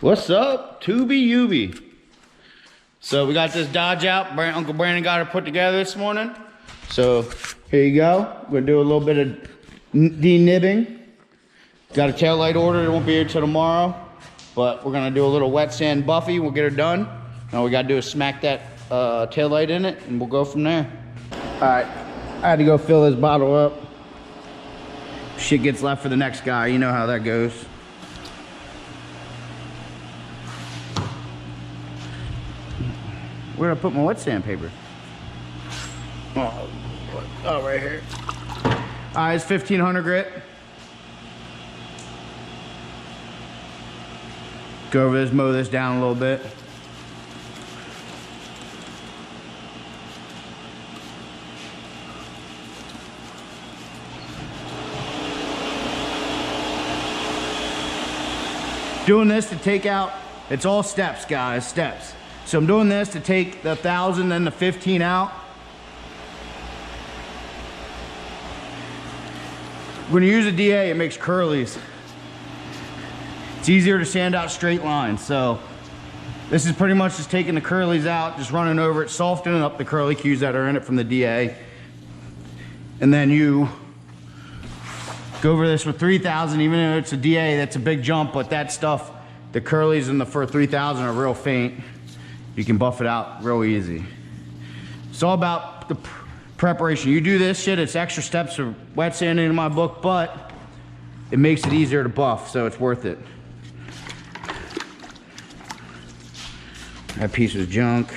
What's up, Tubi Ubi? So we got this Dodge out. Uncle Brandon got it put together this morning. So here you go. We're gonna do a little bit of de-nibbing. Got a tail light ordered. It won't be here till tomorrow, but we're gonna do a little wet sand buffy. We'll get her done. Now we gotta do is smack that tail light in it, and we'll go from there. All right, I had to go fill this bottle up. Shit gets left for the next guy. You know how that goes. Where did I put my wet sandpaper? Oh, right here. All right, it's 1500 grit. Go over this, mow this down a little bit. Doing this to take out, it's all steps, guys, steps. So I'm doing this to take the 1,000 and the 15 out. When you use a DA, it makes curlies. It's easier to sand out straight lines. So this is pretty much just taking the curlies out, just running over it, softening up the curly cues that are in it from the DA. And then you go over this with 3,000, even though it's a DA, that's a big jump, but that stuff, the curlies in the for 3,000 are real faint. You can buff it out real easy. It's all about the preparation. You do this shit, it's extra steps for wet sanding in my book, but it makes it easier to buff, so it's worth it. That piece was junk.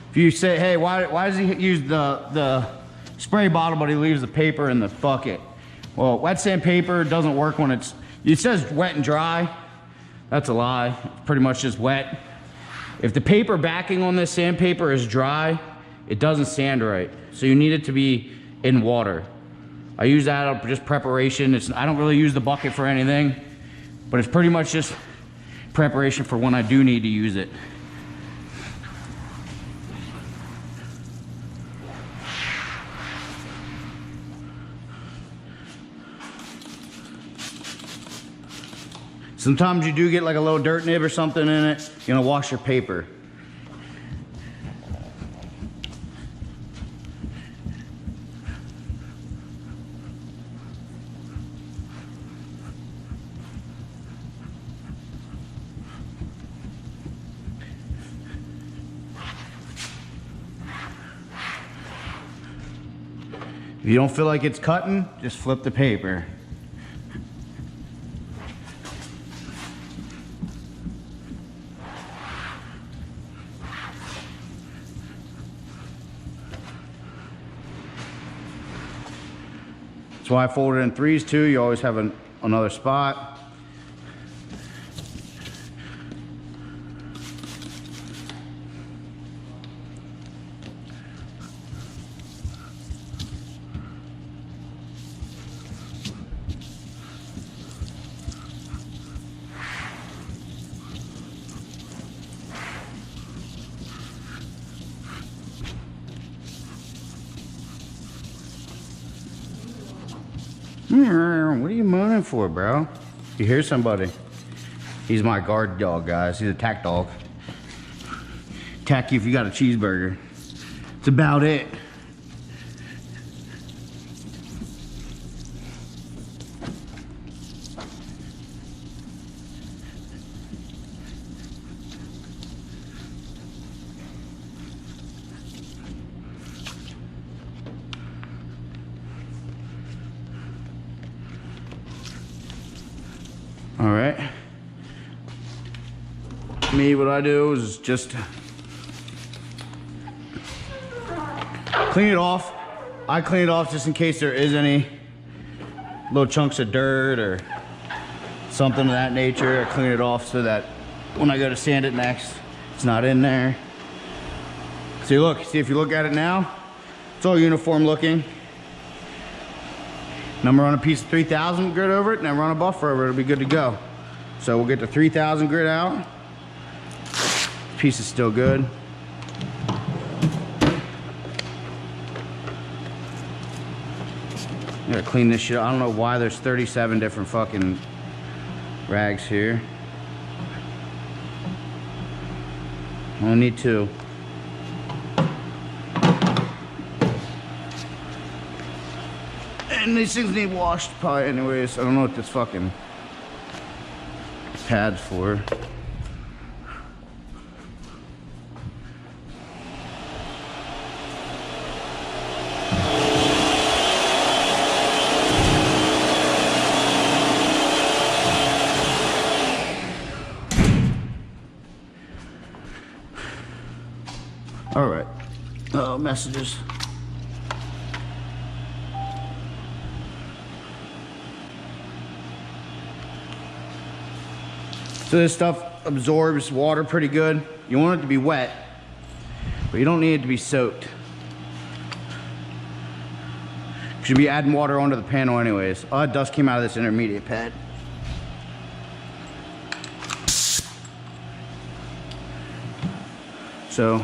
If you say, hey, why does he use the spray bottle, but he leaves the paper in the bucket? Well, wet sandpaper doesn't work when it says wet and dry. That's a lie. It's pretty much just wet. If the paper backing on this sandpaper is dry, it doesn't sand right. So you need it to be in water. I use that for just preparation. I don't really use the bucket for anything, but it's pretty much just preparation for when I do need to use it. Sometimes you do get like a little dirt nib or something in it. You're gonna wash your paper. If you don't feel like it's cutting, just flip the paper. That's why I fold it in threes too. You always have another spot. What are you moaning for, bro? You hear somebody? He's my guard dog, guys. He's a tack dog. Tack you if you got a cheeseburger. That's about it. All right. Me, what I do is just clean it off. I clean it off just in case there is any little chunks of dirt or something of that nature. I clean it off so that when I go to sand it next, it's not in there. See, look, see if you look at it now, it's all uniform looking. And I'm gonna run a piece of 3,000 grit over it and then run a buffer over it. It'll be good to go. So we'll get the 3,000 grit out. This piece is still good. Gotta clean this shit up. I don't know why there's 37 different fucking rags here. Only need 2. And these things need washed probably anyways. I don't know what this fucking pad's for. All right. Messages. So this stuff absorbs water pretty good. You want it to be wet, but you don't need it to be soaked. You should be adding water onto the panel anyways. All that dust came out of this intermediate pad. So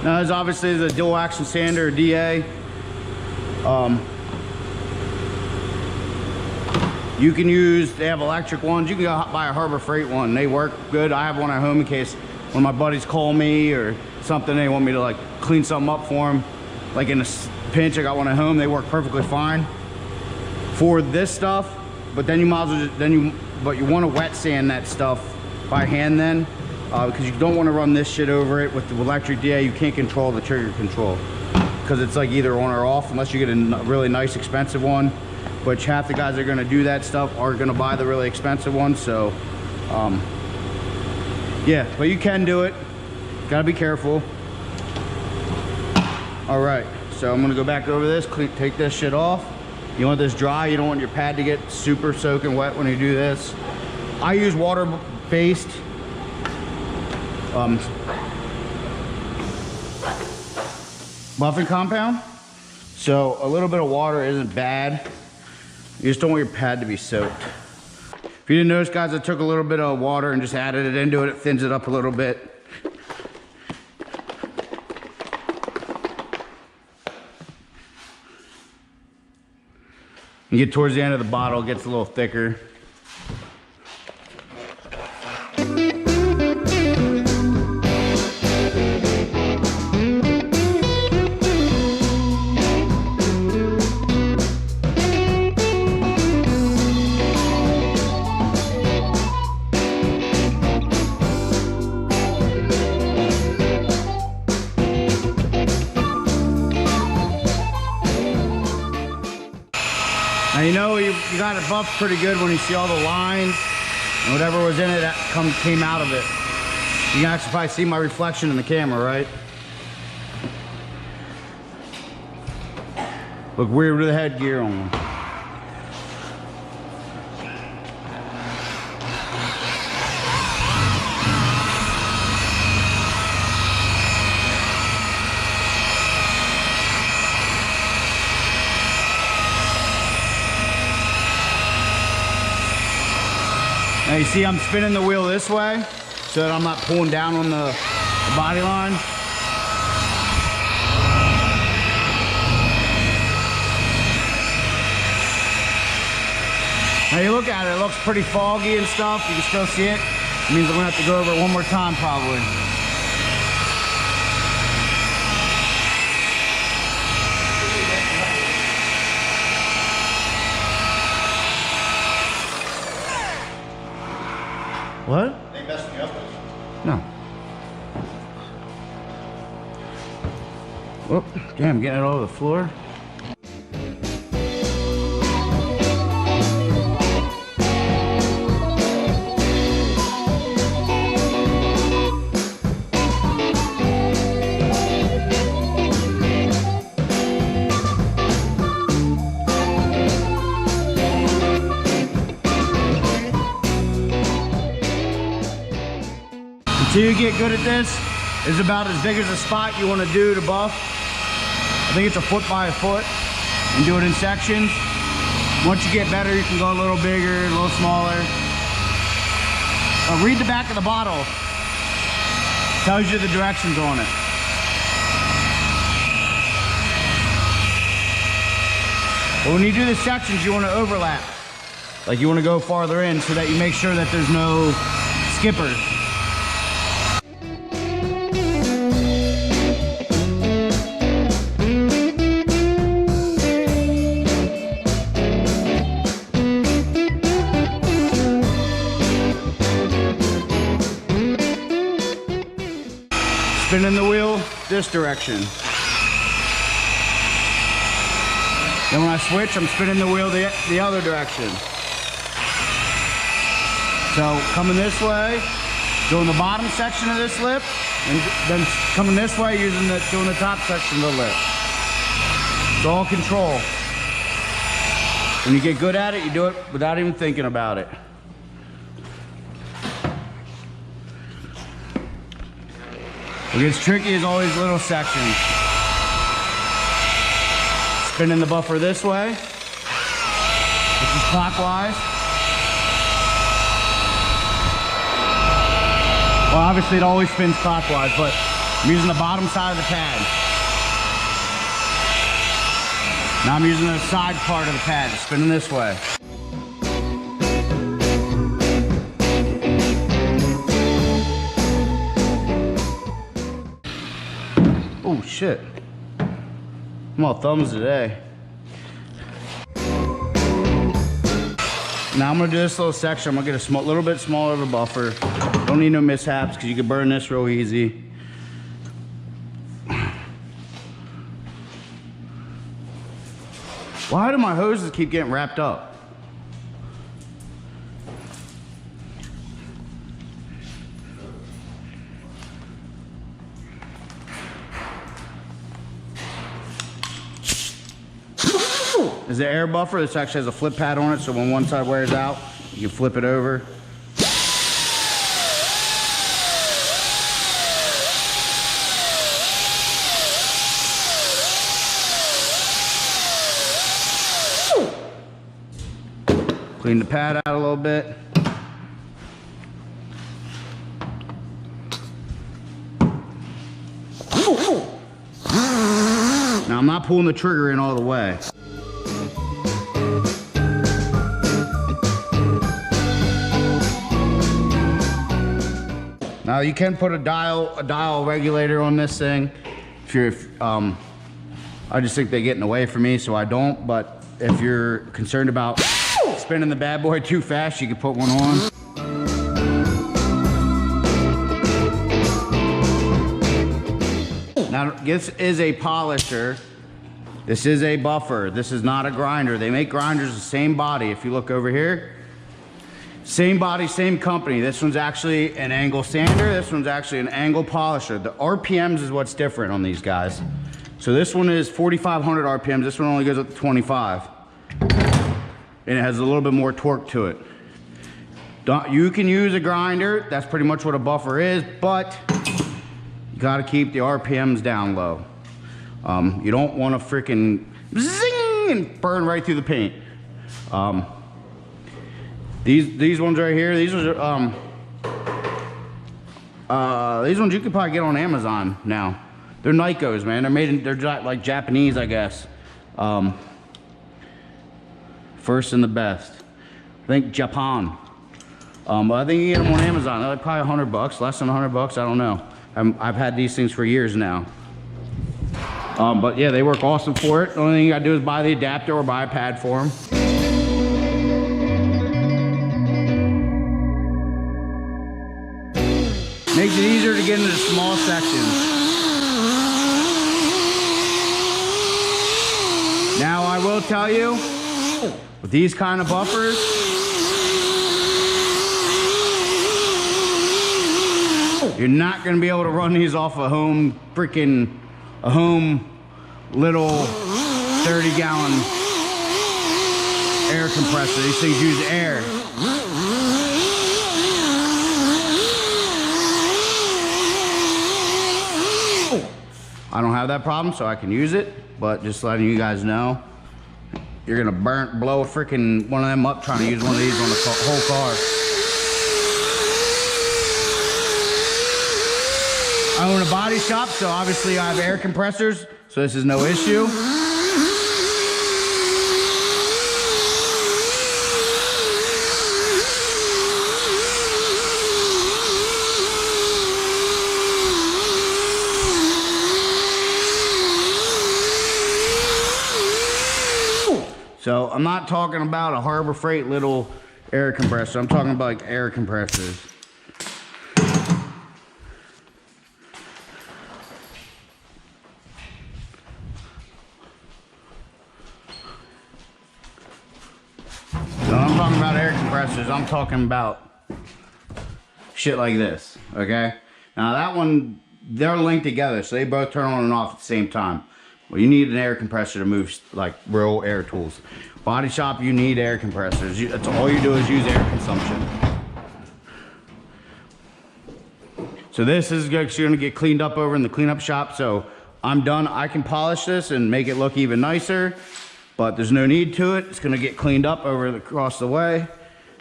now there's obviously the dual action sander or DA. You can use, they have electric ones. You can go buy a Harbor Freight one. They work good. I have one at home in case when my buddies call me or something, they want me to like clean something up for them. Like in a pinch, I got one at home. They work perfectly fine for this stuff. But then you might as well just, but you want to wet sand that stuff by hand then. Because you don't want to run this shit over it with the electric DA. You can't control the trigger control because it's like either on or off unless you get a really nice expensive one, which half the guys that are going to do that stuff are going to buy the really expensive one. So yeah, but you can do it, gotta be careful. All right, so I'm going to go back over this, take this shit off. You want this dry, you don't want your pad to get super soaking wet when you do this. I use water-based buffing compound, so a little bit of water isn't bad. You just don't want your pad to be soaked. If you didn't notice, guys, I took a little bit of water and just added it into it. It thins it up a little bit. You get towards the end of the bottle, it gets a little thicker. Now you know you got it buffed pretty good when you see all the lines and whatever was in it that came out of it. You can actually probably see my reflection in the camera, right? Look weird with the headgear on. Now you see I'm spinning the wheel this way so that I'm not pulling down on the body line. Now you look at it, it looks pretty foggy and stuff. You can still see it. It means I'm gonna have to go over it one more time probably. What? They messed me up. No. Oh, damn, getting it all over the floor. Till you get good at this, is about as big as the spot you want to do to buff. I think it's 1 foot by 1 foot, and do it in sections. Once you get better, you can go a little bigger, a little smaller. Read the back of the bottle. Tells you the directions on it. But when you do the sections, you want to overlap. Like you want to go farther in so that you make sure that there's no skippers. Spinning the wheel this direction. Then when I switch, I'm spinning the wheel the other direction. So coming this way, doing the bottom section of this lip, and then coming this way, doing the top section of the lip. It's all control. When you get good at it, you do it without even thinking about it. What gets tricky is all these little sections. Spinning the buffer this way, which is clockwise. Well, obviously it always spins clockwise, but I'm using the bottom side of the pad. Now I'm using the side part of the pad, spinning this way. Oh shit. I'm all thumbs today. Now I'm gonna do this little section. I'm gonna get a little bit smaller of a buffer. Don't need no mishaps because you can burn this real easy. Why do my hoses keep getting wrapped up? Is the air buffer. This actually has a flip pad on it, so when one side wears out, you can flip it over. Clean the pad out a little bit. Now I'm not pulling the trigger in all the way. Now you can put a dial regulator on this thing. I just think they get in the way for me, so I don't. But if you're concerned about spinning the bad boy too fast, you can put one on. Now this is a polisher. This is a buffer. This is not a grinder. They make grinders the same body. If you look over here, same body, same company. This one's actually an angle sander. This one's actually an angle polisher. The RPMs is what's different on these guys. So this one is 4,500 RPMs. This one only goes up to 25. And it has a little bit more torque to it. You can use a grinder. That's pretty much what a buffer is, but you gotta keep the RPMs down low. You don't wanna freaking zing and burn right through the paint. These ones right here, these ones you could probably get on Amazon now. They're Nikos, man. They're like Japanese, I guess. First and the best. I think Japan. But I think you can get them on Amazon. They're like probably $100, less than $100, I don't know. I've had these things for years now. But yeah, they work awesome for it. The only thing you gotta do is buy the adapter or buy a pad for them. Makes it easier to get into the small sections. Now I will tell you, with these kind of buffers, you're not gonna be able to run these off a home little 30-gallon air compressor. These things use air. I don't have that problem, so I can use it, but just letting you guys know, you're gonna blow a freaking one of them up trying to use one of these on the whole car. I own a body shop, so obviously I have air compressors, so this is no issue. So I'm not talking about a Harbor Freight little air compressor. I'm talking about like air compressors. So I'm talking about air compressors. I'm talking about shit like this, okay? Now that one, they're linked together, so they both turn on and off at the same time. Well, you need an air compressor to move like real air tools. Body shop, you need air compressors. That's all you do is use air consumption. So this is going to get cleaned up over in the cleanup shop. So I'm done. I can polish this and make it look even nicer, but there's no need to it. It's going to get cleaned up over across the way.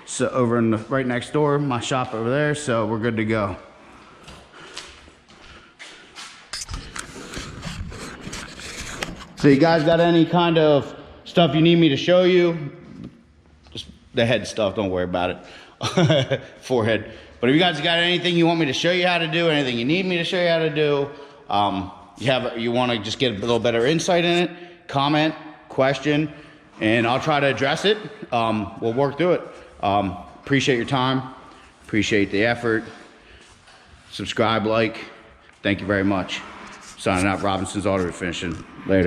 So over in the right next door, my shop over there. So we're good to go. So you guys got any kind of stuff you need me to show you? Just the head stuff, don't worry about it. Forehead. But if you guys got anything you want me to show you how to do, anything you need me to show you how to do, you want to just get a little better insight in it, comment, question, and I'll try to address it. We'll work through it. Appreciate your time. Appreciate the effort. Subscribe, like. Thank you very much. Signing out, Robinson's Auto Refinishing. Later.